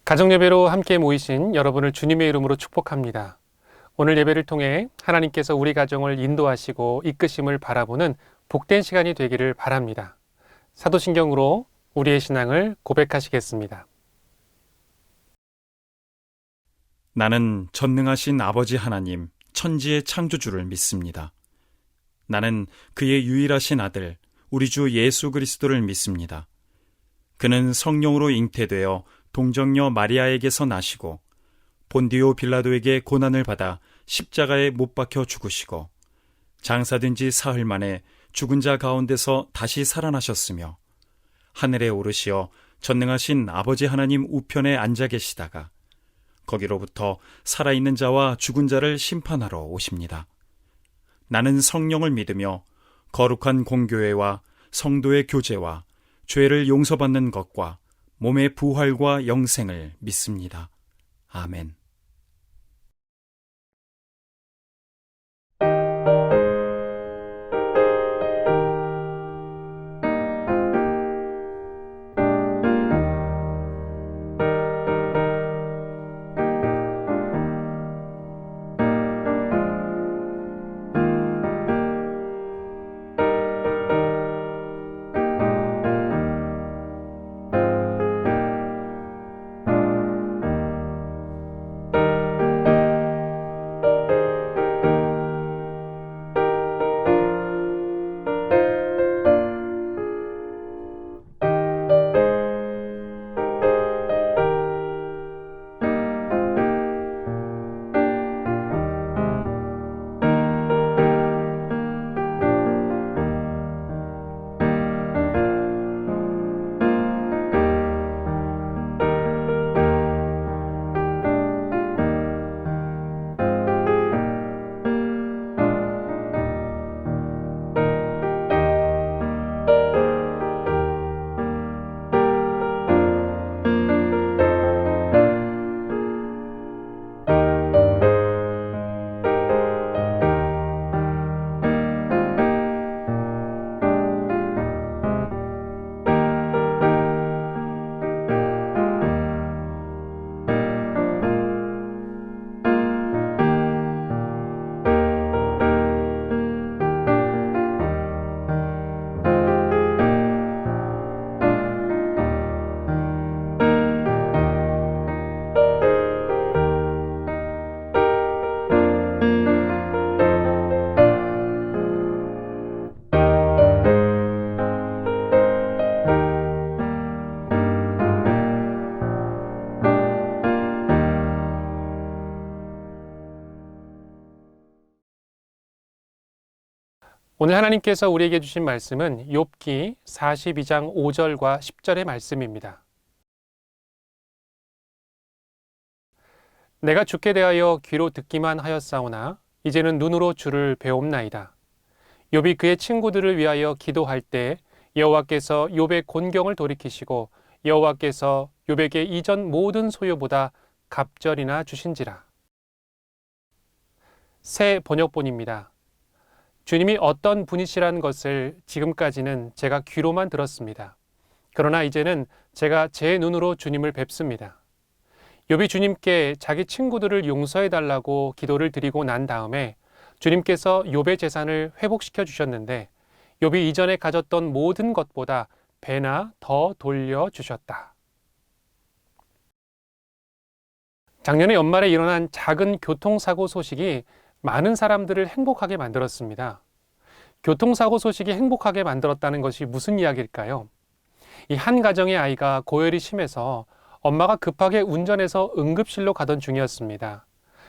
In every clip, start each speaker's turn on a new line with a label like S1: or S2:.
S1: 가정예배로 함께 모이신 여러분을 주님의 이름으로 축복합니다. 오늘 예배를 통해 하나님께서 우리 가정을 인도하시고 이끄심을 바라보는 복된 시간이 되기를 바랍니다. 사도신경으로 우리의 신앙을 고백하시겠습니다.
S2: 나는 전능하신 아버지 하나님, 천지의 창조주를 믿습니다. 나는 그의 유일하신 아들, 우리 주 예수 그리스도를 믿습니다. 그는 성령으로 잉태되어 동정녀 마리아에게서 나시고 본디오 빌라도에게 고난을 받아 십자가에 못 박혀 죽으시고 장사된 지 사흘 만에 죽은 자 가운데서 다시 살아나셨으며 하늘에 오르시어 전능하신 아버지 하나님 우편에 앉아 계시다가 거기로부터 살아있는 자와 죽은 자를 심판하러 오십니다. 나는 성령을 믿으며 거룩한 공교회와 성도의 교제와 죄를 용서받는 것과 몸의 부활과 영생을 믿습니다. 아멘.
S1: 오늘 하나님께서 우리에게 주신 말씀은 욥기 42장 5절과 10절의 말씀입니다. 내가 주께 대하여 귀로 듣기만 하였사오나 이제는 눈으로 주를 배옵나이다. 욥이 그의 친구들을 위하여 기도할 때 여호와께서 욥의 곤경을 돌이키시고 여호와께서 욥에게 이전 모든 소유보다 갑절이나 주신지라. 새 번역본입니다. 주님이 어떤 분이시라는 것을 지금까지는 제가 귀로만 들었습니다. 그러나 이제는 제가 제 눈으로 주님을 뵙습니다. 욥이 주님께 자기 친구들을 용서해달라고 기도를 드리고 난 다음에 주님께서 욥의 재산을 회복시켜 주셨는데 욥이 이전에 가졌던 모든 것보다 배나 더 돌려주셨다. 작년에 연말에 일어난 작은 교통사고 소식이 많은 사람들을 행복하게 만들었습니다. 교통사고 소식이 행복하게 만들었다는 것이 무슨 이야기일까요? 이 한 가정의 아이가 고열이 심해서 엄마가 급하게 운전해서 응급실로 가던 중이었습니다.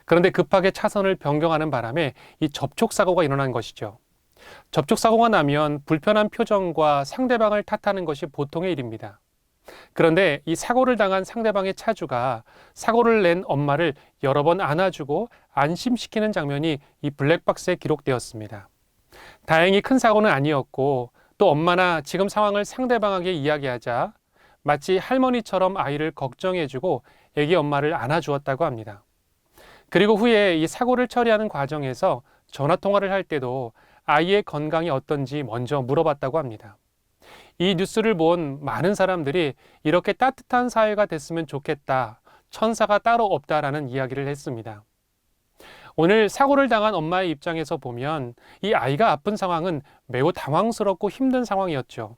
S1: 그런데 급하게 차선을 변경하는 바람에 이 접촉사고가 일어난 것이죠. 접촉사고가 나면 불편한 표정과 상대방을 탓하는 것이 보통의 일입니다. 그런데 이 사고를 당한 상대방의 차주가 사고를 낸 엄마를 여러 번 안아주고 안심시키는 장면이 이 블랙박스에 기록되었습니다. 다행히 큰 사고는 아니었고 또 엄마나 지금 상황을 상대방에게 이야기하자 마치 할머니처럼 아이를 걱정해주고 애기 엄마를 안아주었다고 합니다. 그리고 후에 이 사고를 처리하는 과정에서 전화통화를 할 때도 아이의 건강이 어떤지 먼저 물어봤다고 합니다. 이 뉴스를 본 많은 사람들이 이렇게 따뜻한 사회가 됐으면 좋겠다, 천사가 따로 없다라는 이야기를 했습니다. 오늘 사고를 당한 엄마의 입장에서 보면 이 아이가 아픈 상황은 매우 당황스럽고 힘든 상황이었죠.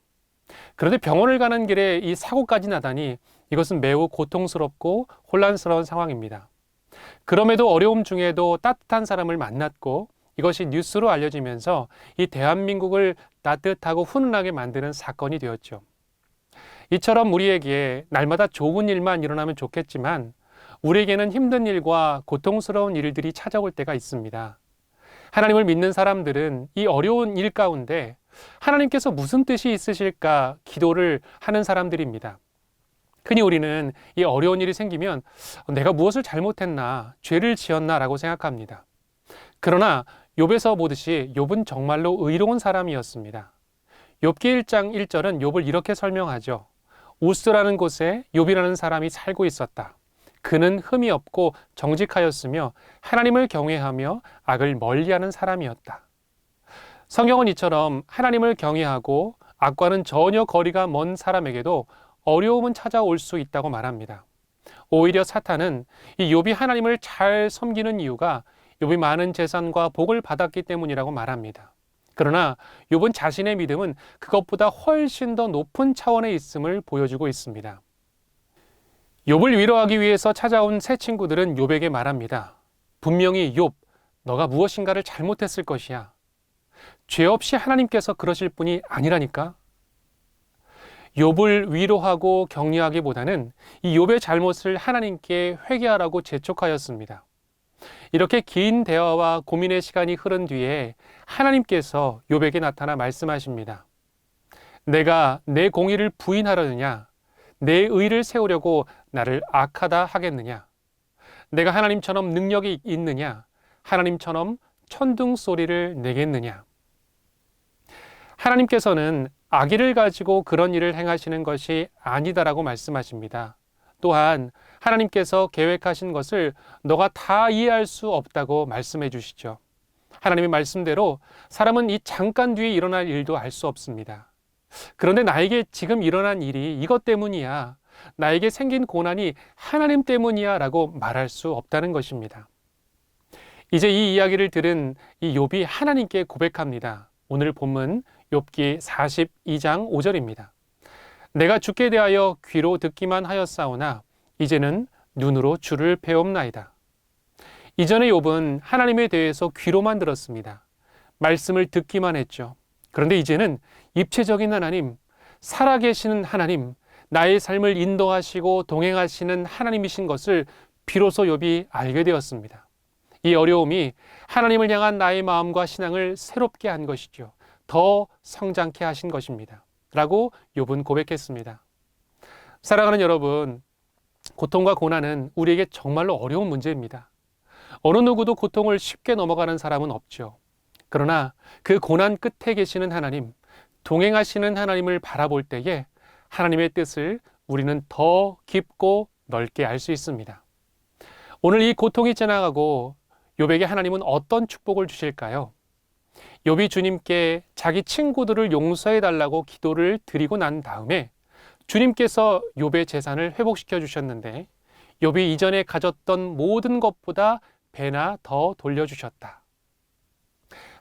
S1: 그런데 병원을 가는 길에 이 사고까지 나다니 이것은 매우 고통스럽고 혼란스러운 상황입니다. 그럼에도 어려움 중에도 따뜻한 사람을 만났고 이것이 뉴스로 알려지면서 이 대한민국을 따뜻하고 훈훈하게 만드는 사건이 되었죠. 이처럼 우리에게 날마다 좋은 일만 일어나면 좋겠지만 우리에게는 힘든 일과 고통스러운 일들이 찾아올 때가 있습니다. 하나님을 믿는 사람들은 이 어려운 일 가운데 하나님께서 무슨 뜻이 있으실까 기도를 하는 사람들입니다. 흔히 우리는 이 어려운 일이 생기면 내가 무엇을 잘못했나, 죄를 지었나 라고 생각합니다. 그러나 욥에서 보듯이 욥은 정말로 의로운 사람이었습니다. 욥기 1장 1절은 욥을 이렇게 설명하죠. 우스라는 곳에 욥이라는 사람이 살고 있었다. 그는 흠이 없고 정직하였으며 하나님을 경외하며 악을 멀리하는 사람이었다. 성경은 이처럼 하나님을 경외하고 악과는 전혀 거리가 먼 사람에게도 어려움은 찾아올 수 있다고 말합니다. 오히려 사탄은 이 욥이 하나님을 잘 섬기는 이유가 욥이 많은 재산과 복을 받았기 때문이라고 말합니다. 그러나 욥은 자신의 믿음은 그것보다 훨씬 더 높은 차원에 있음을 보여주고 있습니다. 욥을 위로하기 위해서 찾아온 세 친구들은 욥에게 말합니다. 분명히 욥, 너가 무엇인가를 잘못했을 것이야. 죄 없이 하나님께서 그러실 분이 아니라니까. 욥을 위로하고 격려하기보다는 이 욥의 잘못을 하나님께 회개하라고 재촉하였습니다. 이렇게 긴 대화와 고민의 시간이 흐른 뒤에 하나님께서 욥에게 나타나 말씀하십니다. 내가 내 공의를 부인하려느냐? 내 의를 세우려고 나를 악하다 하겠느냐? 내가 하나님처럼 능력이 있느냐? 하나님처럼 천둥 소리를 내겠느냐? 하나님께서는 악의를 가지고 그런 일을 행하시는 것이 아니다라고 말씀하십니다. 또한 하나님께서 계획하신 것을 너가 다 이해할 수 없다고 말씀해 주시죠. 하나님의 말씀대로 사람은 이 잠깐 뒤에 일어날 일도 알 수 없습니다. 그런데 나에게 지금 일어난 일이 이것 때문이야, 나에게 생긴 고난이 하나님 때문이야 라고 말할 수 없다는 것입니다. 이제 이 이야기를 들은 이 욥이 하나님께 고백합니다. 오늘 본문 욥기 42장 5절입니다. 내가 주께 대하여 귀로 듣기만 하였사오나 이제는 눈으로 주를 배옵나이다. 이전에 욥은 하나님에 대해서 귀로만 들었습니다. 말씀을 듣기만 했죠. 그런데 이제는 입체적인 하나님, 살아계시는 하나님, 나의 삶을 인도하시고 동행하시는 하나님이신 것을 비로소 욥이 알게 되었습니다. 이 어려움이 하나님을 향한 나의 마음과 신앙을 새롭게 한 것이죠. 더 성장케 하신 것입니다. 라고 욥은 고백했습니다. 사랑하는 여러분, 고통과 고난은 우리에게 정말로 어려운 문제입니다. 어느 누구도 고통을 쉽게 넘어가는 사람은 없죠. 그러나 그 고난 끝에 계시는 하나님, 동행하시는 하나님을 바라볼 때에 하나님의 뜻을 우리는 더 깊고 넓게 알 수 있습니다. 오늘 이 고통이 지나가고 욥에게 하나님은 어떤 축복을 주실까요? 욥이 주님께 자기 친구들을 용서해 달라고 기도를 드리고 난 다음에 주님께서 욥의 재산을 회복시켜 주셨는데 욥이 이전에 가졌던 모든 것보다 배나 더 돌려주셨다.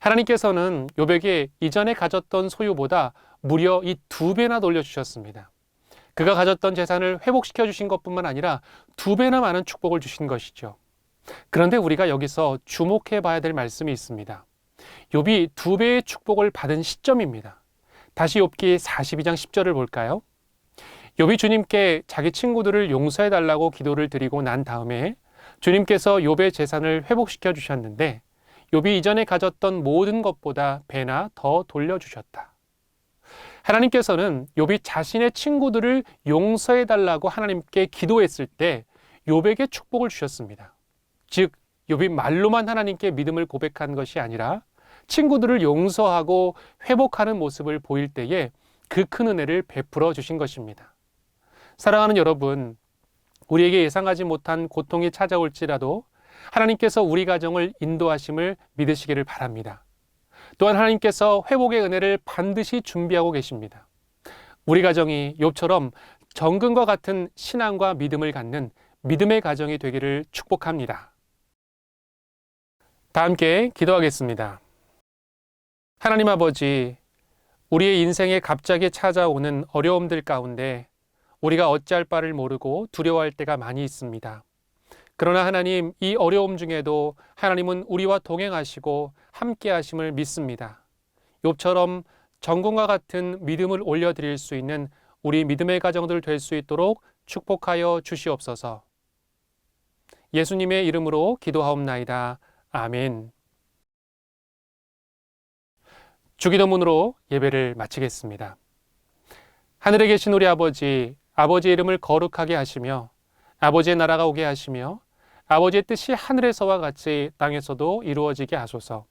S1: 하나님께서는 욥에게 이전에 가졌던 소유보다 무려 이 2배나 돌려주셨습니다. 그가 가졌던 재산을 회복시켜 주신 것뿐만 아니라 2배나 많은 축복을 주신 것이죠. 그런데 우리가 여기서 주목해 봐야 될 말씀이 있습니다. 욥이 2배의 축복을 받은 시점입니다. 다시 욥기 42장 10절을 볼까요? 욥이 주님께 자기 친구들을 용서해 달라고 기도를 드리고 난 다음에 주님께서 욥의 재산을 회복시켜 주셨는데 욥이 이전에 가졌던 모든 것보다 배나 더 돌려주셨다. 하나님께서는 욥이 자신의 친구들을 용서해 달라고 하나님께 기도했을 때 욥에게 축복을 주셨습니다. 즉 욥이 말로만 하나님께 믿음을 고백한 것이 아니라 친구들을 용서하고 회복하는 모습을 보일 때에 그 큰 은혜를 베풀어 주신 것입니다. 사랑하는 여러분, 우리에게 예상하지 못한 고통이 찾아올지라도 하나님께서 우리 가정을 인도하심을 믿으시기를 바랍니다. 또한 하나님께서 회복의 은혜를 반드시 준비하고 계십니다. 우리 가정이 욥처럼 정금과 같은 신앙과 믿음을 갖는 믿음의 가정이 되기를 축복합니다. 다 함께 기도하겠습니다. 하나님 아버지, 우리의 인생에 갑자기 찾아오는 어려움들 가운데 우리가 어찌할 바를 모르고 두려워할 때가 많이 있습니다. 그러나 하나님, 이 어려움 중에도 하나님은 우리와 동행하시고 함께 하심을 믿습니다. 욥처럼 정금과 같은 믿음을 올려드릴 수 있는 우리 믿음의 가정들 될 수 있도록 축복하여 주시옵소서. 예수님의 이름으로 기도하옵나이다. 아멘. 주기도문으로 예배를 마치겠습니다. 하늘에 계신 우리 아버지, 아버지의 이름을 거룩하게 하시며 아버지의 나라가 오게 하시며 아버지의 뜻이 하늘에서와 같이 땅에서도 이루어지게 하소서.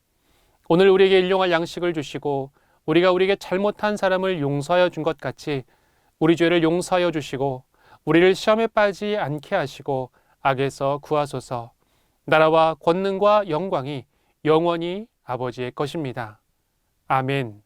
S1: 오늘 우리에게 일용할 양식을 주시고 우리가 우리에게 잘못한 사람을 용서하여 준 것 같이 우리 죄를 용서하여 주시고 우리를 시험에 빠지지 않게 하시고 악에서 구하소서. 나라와 권능과 영광이 영원히 아버지의 것입니다. 아멘.